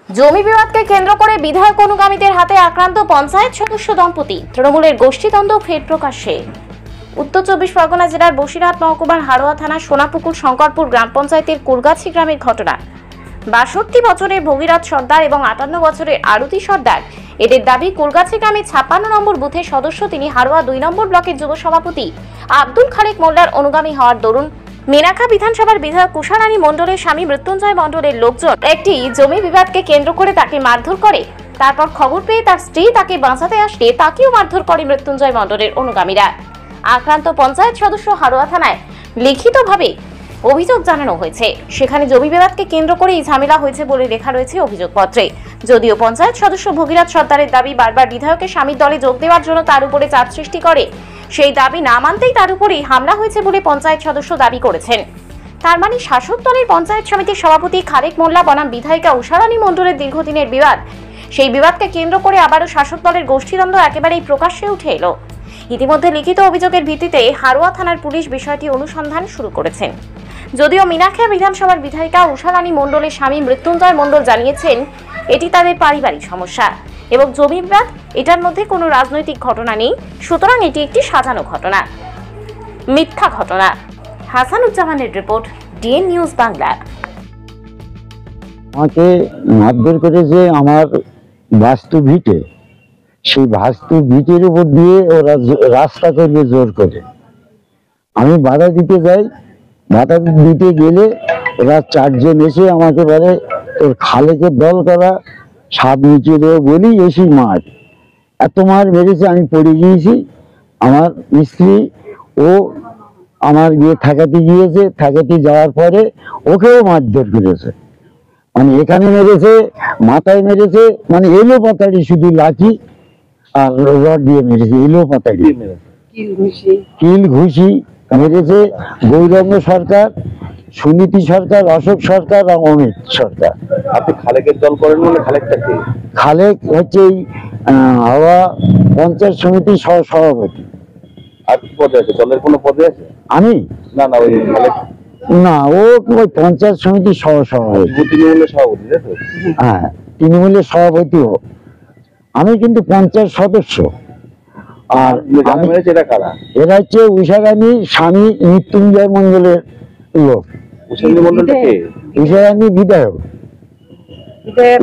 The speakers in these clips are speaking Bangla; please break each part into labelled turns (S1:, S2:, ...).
S1: জমি বিবাদকে কেন্দ্র করে বিধায়ক অনুগামীদের হাতে আক্রান্ত পঞ্চায়েত সদস্য দম্পতি, তৃণমূলের গোষ্ঠীদ্বন্দ্ব ফের প্রকাশ্যে। উত্তর 24 পরগনা জেলার বসিরহাট মহকুমার হারোয়া থানার সোনাপুকুর শঙ্করপুর গ্রাম পঞ্চায়েতের কুলগাছি গ্রামের ঘটনা। 62 বছরের ভগীরথ সর্দার এবং 58 বছরের আরতি সর্দার, এদের দাবি কুলগাছি গ্রামের 56 নম্বর বুথের সদস্য তিনি হারোয়া 2 নম্বর ব্লকের যুব সভাপতি আব্দুল খালেক মোল্লার অনুগামী হওয়ার দরুন মেনাকা বিধানসভার বিধায়ক উষারানী মণ্ডলের স্বামী মৃত্যুঞ্জয় মণ্ডলের লোকজন একটি জমি বিবাদকে কেন্দ্র করে তাকে মারধর করে। তারপর খবর পেয়ে তার স্ত্রী তাকে বাঁচাতে আসলে তাকেও মারধর করে মৃত্যুঞ্জয় মণ্ডলের অনুগামীরা। আক্রান্ত পঞ্চায়েত সদস্য হারোয়া থানায় লিখিতভাবে অভিযোগ জানানো হয়েছে। সেখানে জমি বিবাদকে কেন্দ্র করে এই ঝামেলা হয়েছে বলে লেখা রয়েছে অভিযোগপত্রে। যদিও পঞ্চায়েত সদস্য ভগীরথ সর্দারের দাবি বারবার বিধায়কের স্বামীর দলে যোগ দেওয়ার জন্য তার উপরে চাপ সৃষ্টি করে, সেই দাবি না মানতেই তার উপরেই হামলা হয়েছে বলে পঞ্চায়েত সদস্য দাবি করেছেন। তার মানে শাসক দলের পঞ্চায়েত সমিতির সভাপতি খালেক মোল্লা বনাম বিধায়িকা উষারানী মণ্ডলের দীর্ঘদিনের বিবাদ, সেই বিবাদকে কেন্দ্র করে আবারও শাসক দলের গোষ্ঠীদ্বন্দ্ব একেবারেই প্রকাশ্যে উঠে এলো। ইতিমধ্যে লিখিত অভিযোগের ভিত্তিতে হারোয়া থানার পুলিশ বিষয়টি অনুসন্ধান শুরু করেছেন। যদিও মিনাখা বিধানসভার বিধায়িকা উষারানী মণ্ডলের স্বামী মৃত্যুঞ্জয় মণ্ডল জানিয়েছেন এটি তাদের পারিবারিক সমস্যা এবং জমি বিবাদ, এটার মধ্যে কোনো রাজনৈতিক ঘটনা নেই, সুতরাং এটি একটি সাজানো ঘটনা, মিথ্যা ঘটনা। হাসানুজ্জামানের রিপোর্ট, ডিএন নিউজ বাংলা।
S2: আমাকে মারধর করেছে আমার বাস্তু ভিটে, সেই বাস্তু ভিটের উপর দিয়ে ওরা রাস্তা করবে জোর করে। আমি বাধা দিতে যাই, বাধা দিতে গেলে ওরা 4 জন এসে আমাকে বলে তোর খালেকে দল করা, সাপ নিচে দেবো বলি এসে মার। এত মার মেরেছে আমি পড়ে গিয়েছি। আমার স্ত্রী ও আমার গিয়ে ঠেকাতে গিয়েছে, ঠেকাতে যাওয়ার পরে ওকেও মারধর করেছে। মানে এখানে মেরেছে, মাথায় মেরেছে, মানে এলো পাতাড়ি, শুধু লাঠি আর রড দিয়ে মেরেছে, এলো পাতাড়ি, কিল ঘুষি মেরেছে। গৌরাঙ্গ সরকার, সুনীতি সরকার, অশোক সরকার আর অমিত সরকার।
S3: আপনি খালেকের দল করেন মানে খালেকটা কে?
S2: খালেক হচ্ছে হাওড়া পঞ্চায়েত সমিতির সভাপতি।
S3: আর কি পদে আছে? দলের কোনো পদে আছে?
S2: আমি
S3: না না, ওই খালেক
S2: না, ও ওই পঞ্চায়েত সমিতির সভাপতি,
S3: তৃণমূলের সভাপতি, তাই তো?
S2: হ্যাঁ, তৃণমূলের সভাপতিও। আমি কিন্তু পঞ্চায়েত সদস্য। আর এরা হচ্ছে উষারানী স্বামী মৃত্যুঞ্জয় মণ্ডলের লোক।
S3: উষারানী মণ্ডলটা কে?
S2: উষারানী বিধায়ক,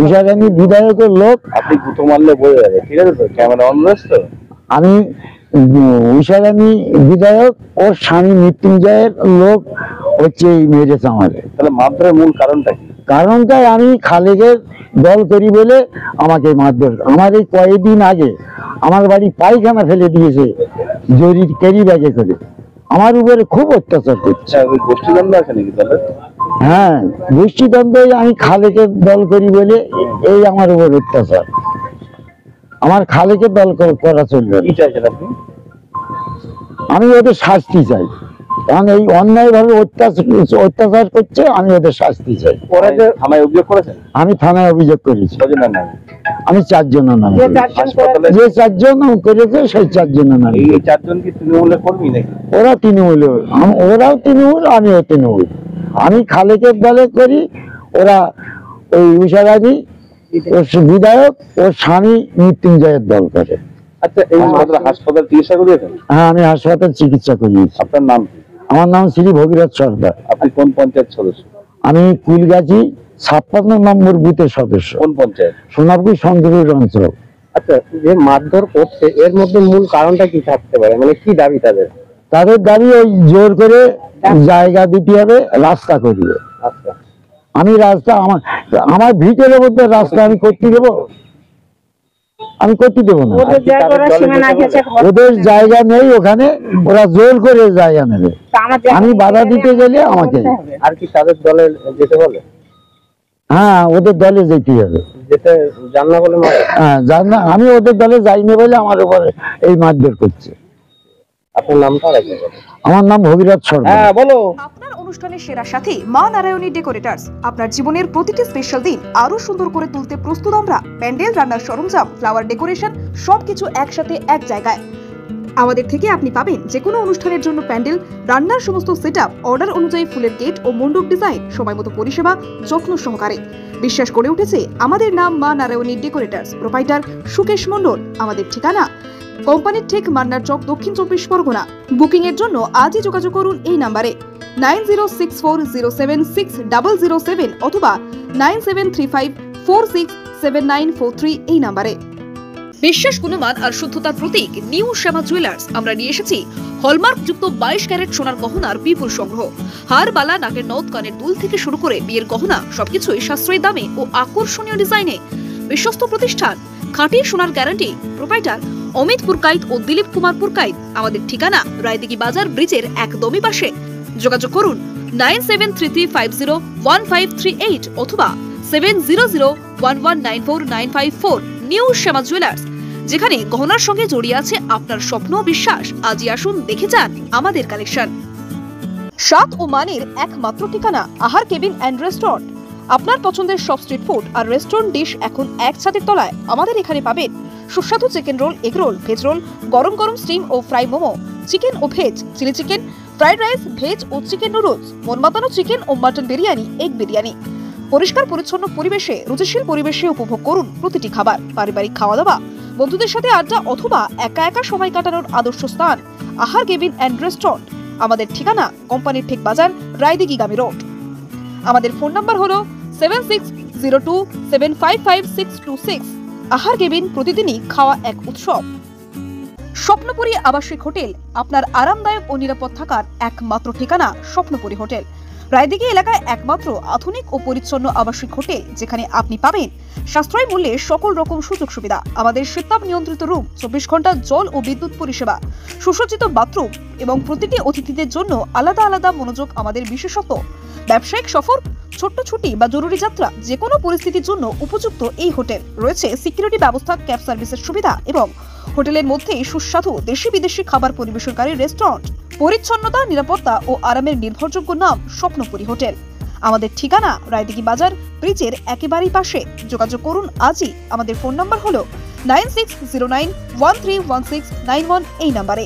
S2: উষারানী বিধায়কের লোক।
S3: আপনি গুতো মারলে বোঝা যাবে, ঠিক আছে তো? ক্যামেরা অন রয়েছে তো?
S2: আমি উষারানী বিধায়ক, ওর স্বামী মৃত্যুঞ্জয়ের লোক হচ্ছে এই মেরেছে আমাদের।
S3: তাহলে মারধরের মূল কারণটা কি?
S2: কারণটাই আমি খালেকের দল করি বলে আমাকে মারধর। আমার এই কয়েকদিন আগে আমার বাড়ি পায়খানা ফেলে দিয়েছে জরির ক্যারি ব্যাগে করে, আমার উপরে খুব অত্যাচার করছে।
S3: গোষ্ঠীদ্বন্দ্ব আছে নাকি দলের?
S2: হ্যাঁ, গোষ্ঠীদ্বন্দ্ব। আমি খালেকের দল করি বলে এই আমার উপর অত্যাচার। আমার খালেকের দল করা চলবে।
S3: কি চাইছেন আপনি?
S2: আমি ওদের শাস্তি চাই, কারণ এই অন্যায় ভাবে অত্যাচার করছে, আমি ওদের শাস্তি চাই।
S3: থানায় অভিযোগ করেছেন?
S2: আমি থানায় অভিযোগ করেছি। আমি 4 জনের নাম, যে 4 জন করেছে সেই 4 জনের নাম।
S3: এই 4 জন কি তৃণমূলের কর্মী নাকি?
S2: ওরা তৃণমূল, ওরাও তৃণমূল, আমিও তৃণমূল। আমি খালেকের দলে করি, ওরা ওই উষারানী ওর বিধায়ক, ওর স্বামী মৃত্যুঞ্জয়ের দল করে।
S3: আচ্ছা, এই হাসপাতাল চিকিৎসা করিয়েছেন?
S2: হ্যাঁ, আমি হাসপাতাল চিকিৎসা করিয়েছি।
S3: আপনার নাম কি?
S2: আমার নাম শ্রী ভগীরথ সর্দার।
S3: আপনি কোন পঞ্চায়েত সদস্য?
S2: আমি কুলগাছি 56 নম্বর বুথের সদস্য।
S3: কোন পঞ্চায়েত?
S2: সোনাপুর শঙ্করপুর অঞ্চল।
S3: আচ্ছা, যে মারধর করছে এর মধ্যে মূল কারণটা কি থাকতে পারে? মানে কি দাবি তাদের?
S2: তাদের দাবি ওই জোর করে জায়গা দিতে হবে, রাস্তা করবে।
S3: আচ্ছা,
S2: আমি রাস্তা আমার ভিতরের মধ্যে রাস্তা আমি করতে দেবো? আমি করতে দেবো না। ওদের জায়গা নেই ওখানে, ওরা জোর করে জায়গা নেবে। আমি বাধা দিতে গেলে আমাকে
S3: আর কি তাদের দলে যেতে বলে?
S2: হ্যাঁ, ওদের দলে যেতে হবে।
S3: যেতে জান না বলে?
S2: হ্যাঁ, জান না, আমি ওদের দলে যাইনি বলে আমার উপরে এই মারধর করছে।
S3: আপনার নামটা রাখবেন?
S2: আমার নাম ভগীরথ সরকার।
S3: হ্যাঁ, বলো।
S4: আপনার অনুষ্ঠানের সেরা সাথী মা নারায়ণী ডেকোরেটার্স। আপনার জীবনের প্রতিটি স্পেশাল দিন আরো সুন্দর করে তুলতে প্রস্তুত আমরা। প্যান্ডেল, রান্নার সরঞ্জাম, ফ্লাওয়ার ডেকোরেশন সবকিছু একসাথে এক জায়গায়। আমাদের থেকে আপনি পাবেন যে কোনো অনুষ্ঠানের জন্য প্যান্ডেল, রান্নার সমস্ত সেটআপ, অর্ডার অনুযায়ী ফুলের গেট ও মণ্ডপ ডিজাইন, সময় মতো পরিষেবা, যত্ন সহকারে। বিশ্বাস করে উঠেছে আমাদের নাম মা নারায়ণী ডেকোরেটার্স, প্রোপাইটার সুকেশ মণ্ডল। আমাদের ঠিকানা কোম্পানির ঠিক মান্নার চক, দক্ষিণ 24 পরগনা। বুকিং এর জন্য আজই যোগাযোগ করুন এই নাম্বারে 9064076007 অথবা 9735467943 এই নাম্বারে। বিশ্বাস, গুণমান আর শুদ্ধতার প্রতীক নিউ শ্যামা জুয়েলার্স। আমরা নিয়ে এসেছি হলমার্ক যুক্ত 22 ক্যারেট সোনার গহনার বিপুল সংগ্রহ। হার, বালা, নাকের নথ, কানের দুল থেকে শুরু করে বিয়ের গহনা সবকিছুই সাশ্রয়ী দামে ও আকর্ষণীয় ডিজাইনে। বিশ্বস্ত প্রতিষ্ঠান, খাঁটি সোনার গ্যারান্টি, প্রোপাইটার অমিত পুরকাইত ও দিলীপ কুমার পুরকাইত। আমাদের ঠিকানা রায়দিঘি বাজার ব্রিজের একদমই পাশে। যোগাযোগ করুন 9733501538 অথবা 7001194954। নিউ শ্যামা জুয়েলার্স, যেখানে গহনার সঙ্গে জড়িয়ে আছে আপনার স্বপ্ন ও বিশ্বাস। আজই আসুন, দেখে যান আমাদের কালেকশন। স্বাদ ও মানের একমাত্র ঠিকানা আহার কেবিন অ্যান্ড রেস্টুরেন্ট। আপনার পছন্দের সব স্ট্রিট ফুড আর রেস্টুরেন্ট ডিশ এখন এক ছাদের তলায়। আমাদের এখানে পাবেন সুস্বাদু chicken roll, egg roll, veg roll, গরম গরম স্টিম ও ফ্রাই মোমো, চিকেন ও veg, chilli chicken, fried rice, veg ও চিকেন নুডলস, মন মাতানো চিকেন ও মাটন বিরিয়ানি, এগ বিরিয়ানি। পরিষ্কার পরিচ্ছন্ন পরিবেশে, রুচিশীল পরিবেশে উপভোগ করুন প্রতিটি খাবার। পারিবারিক খাওয়া দাওয়া, বন্ধুদের সাথে আড্ডা অথবা একা একা সময় কাটানোর আদর্শ স্থান আহার কেবিন অ্যান্ড রেস্টুরেন্ট। আমাদের ঠিকানা কোম্পানির ঠিক বাজার, রায়দিঘি গামী রোড। আমাদের ফোন নাম্বার হলো 7602755626। আহার কেবিন, প্রতিদিনই খাওয়া এক উৎসব। স্বপ্নপুরী আবাসিক হোটেল, আপনার আরামদায়ক ও নিরাপদ থাকার একমাত্র ঠিকানা স্বপ্নপুরী হোটেল। রায়দিঘি এলাকায় একমাত্র আধুনিক ও পরিচ্ছন্ন আবাসিক হোটেল, যেখানে আপনি পাবেন সাশ্রয়ী মূল্যে সকল রকম সুযোগ সুবিধা। আমাদের শীতাপ নিয়ন্ত্রিত রুম, 24 ঘন্টা জল ও বিদ্যুৎ পরিষেবা, সুসজ্জিত বাথরুম এবং প্রতিটি অতিথিদের জন্য আলাদা আলাদা মনোযোগ আমাদের বিশেষত্ব। ব্যবসায়িক সফর, ছোট্ট ছুটি বা জরুরি যাত্রা, যে কোনো পরিস্থিতির জন্য উপযুক্ত এই হোটেল। রয়েছে সিকিউরিটি ব্যবস্থা, ক্যাব সার্ভিসের সুবিধা এবং হোটেলের মধ্যেই সুস্বাদু দেশি বিদেশি খাবার পরিবেশনকারী রেস্টুরেন্ট। পরিচ্ছন্নতা, নিরাপত্তা ও আরামের নির্ভরযোগ্য নাম স্বপ্নপুরী হোটেল। আমাদের ঠিকানা রায়দিঘি বাজার ব্রিজের একেবারেই পাশে। যোগাযোগ করুন আজই। আমাদের ফোন নাম্বার হলো 9609131691 এই নাম্বারে।